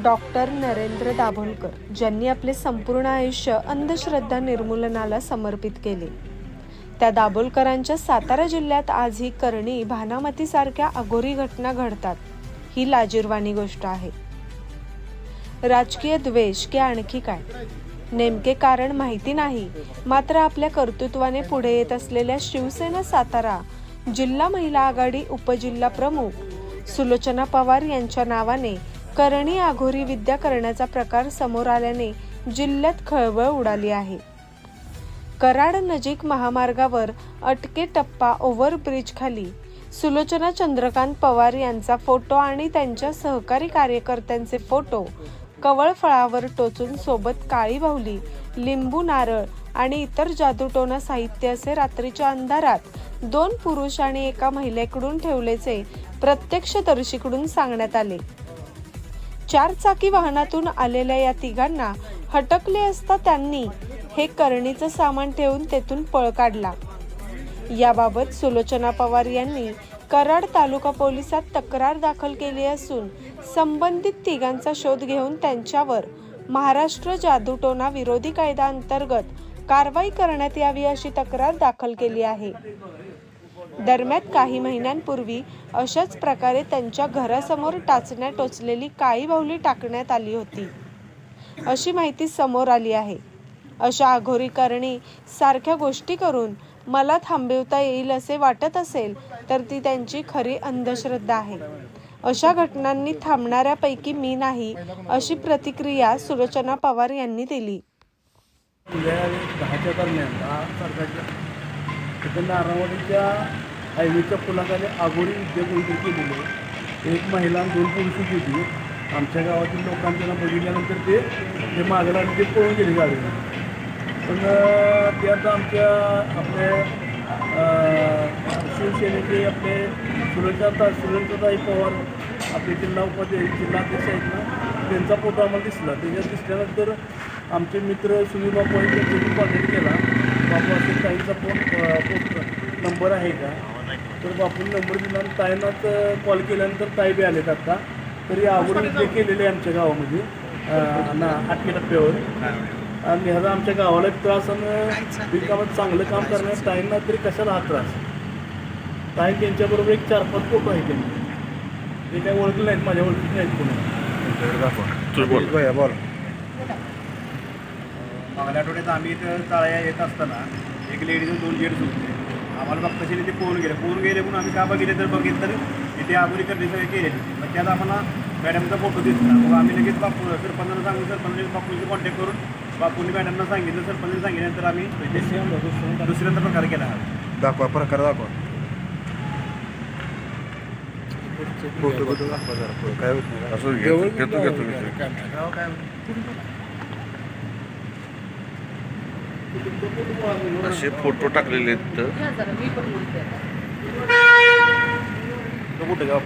Doctor Narendra Dabholkar ज्यांनी आपले संपूर्ण आयुष्य अंधश्रद्धा निर्मूलनाला समर्पित केले. त्या दाभोलकरांच्या सातारा जिल्ह्यात आजही करणी भानामतीसारख्या अघोरी घटना घडतात. ही लाजिरवाणी गोष्ट आहे. राजकीय द्वेष की आणखी काय, नेमके कारण माहिती नाही. मात्र आपल्या कर्तृत्वाने पुढे येत असलेल्या शिवसेना सातारा जिल्हा महिला आघाडी उपजिल्हा प्रमुख सुलोचना पवार यांच्या नावाने करणी अघोरी विद्या करण्याचा प्रकार समोर आल्याने जिल्ह्यात खळबळ उडाली आहे. कराड नजीक महामार्गावर अटके टप्पा ओव्हरब्रिज खाली सुलोचना चंद्रकांत पवार यांचा फोटो आणि त्यांच्या सहकारी कार्यकर्त्यांचे फोटो कवळफळावर टोचून सोबत काळी बाहुली, लिंबू, नारळ आणि इतर जादूटोणा साहित्य असे रात्रीच्या अंधारात 2 पुरुष आणि एका महिलेकडून ठेवल्याचे प्रत्यक्षदर्शीकडून सांगण्यात आले. 4 चाकी वाहनातून आलेल्या या तिघांना हटकले असता त्यांनी हे करणीचं सामान ठेवून तेथून पळ काढला. याबाबत सुलोचना पवार यांनी कराड तालुका पोलिसात तक्रार दाखल केली असून संबंधित तिघांचा शोध घेऊन त्यांच्यावर महाराष्ट्र जादूटोणा विरोधी कायदा अंतर्गत कारवाई करण्यात यावी अशी तक्रार दाखल केली आहे. दरम्यान काही महिन्यांपूर्वी अशाच प्रकारे त्यांच्या घरासमोर टाचण्या टोचलेली काळी बाहुली टाकण्यात आली होती अशी माहिती समोर आली आहे. अशा अघोरी करणी सारख्या गोष्टी करून मला थांबवता येईल असे वाटत असेल तर ती त्यांची खरी अंधश्रद्धा आहे. अशा घटनांनी थांबणाऱ्यापैकी मी नाही अशी प्रतिक्रिया सुलोचना पवार यांनी दिली. 10च्या दरम्यान नारायणवाडीच्या हायवेच्या पुलाखाली अघोरी विद्या केलेले एक महिला आणि 2 पुरुष होती. आमच्या गावातील लोकांना बघितल्यानंतर ते मागे लागले, ते पळून गेले गाडीला. पण ते आता आमच्या आपले शिवसेनेचे आपले सुरेंद्रताई पवार आपले जिल्हाध्यक्ष आहेत ना, त्यांचा फोटो आम्हाला दिसला. त्याच्यात दिसल्यानंतर आमचे मित्र सुनील बापू आहेत, त्यांनी कॉन्टॅक्ट केला. बापू असेल ताईंचा फोन नंबर आहे का, तर बापून नंबर दिला आणि ताईंनाच कॉल केल्यानंतर ताई बी आलेत आता. तरी अघोरी विद्या केलेले आमच्या गावामध्ये आटके टप्प्यावर. आणि ह्याचा आमच्या गावाला एक त्रास आणि बिनकामात चांगलं काम करण्यास ताईंना तरी कशाला हा त्रास. ताई त्यांच्याबरोबर एक 4-5 फोटो आहेत त्यांनी, ते काही ओळखले नाहीत, माझ्या ओळखीत नाहीत कोणी. मागल्या आठवड्यात आम्ही इथं चाळ्या येत असताना एक लेडीज 2 जेंट्स होते. आम्हाला बघताशी ते पोहून गेले म्हणून आम्ही का बघितले तर इथे अघोरी करणे सगळे केलेली. मग त्यात आम्हाला मॅडमचा फोटो दिसला. मग आम्ही लगेच सरपंचाला सांगून सरपंच बापूंशी कॉन्टॅक्ट करून बापूंनी मॅडमना सांगितलं. सरपंचाने सांगितल्यानंतर आम्ही दुसऱ्यांदा प्रकार केला. दाखवा प्रकार दाखवा. फोटो दाखवा जरा. काय होत असं घेतो असे फोटो टाकलेले आहेत. कुठे गाव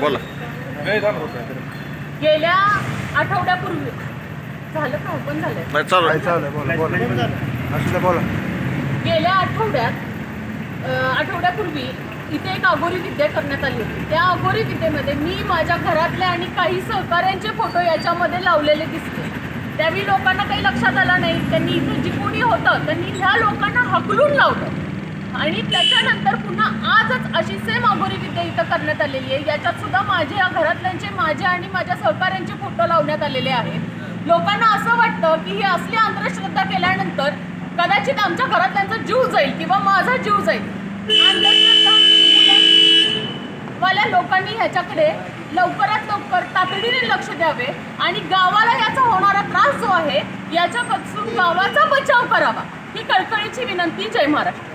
बोला. गेल्या आठवड्यापूर्वी झालं का ओपन झालंय? नाही चालू बोला. गेल्या आठवड्यापूर्वी इथे एक अघोरी विद्या करण्यात आली होती. त्या अघोरी विद्येमध्ये मी माझ्या घरातले आणि काही सहकाऱ्यांचे फोटो याच्यामध्ये लावलेले दिसते. त्यावेळी लोकांना काही लक्षात आलं नाही. त्यांनी इथे जी कोणी होतं त्यांनी ह्या लोकांना हकलून लावलं आणि त्याच्यानंतर पुन्हा आजच अशी सेम अघोरी विद्या इथं करण्यात आलेली आहे. याच्यात सुद्धा माझ्या घरातल्यांचे, माझ्या आणि माझ्या सहकाऱ्यांचे फोटो लावण्यात आलेले आहेत. लोकांना असं वाटतं की ही असली अंधश्रद्धा केल्यानंतर कदाचित आमच्या घरातल्यांचा जीव जाईल किंवा माझा जीव जाईल. वाल्या लोकांनी ह्याच्याकडे लवकरात लवकर तातडीने लक्ष द्यावे आणि गावाला याचा होणारा त्रास जो आहे याच्यापासून गावाचा बचाव करावा. ही कळकळीची विनंती. जय महाराष्ट्र.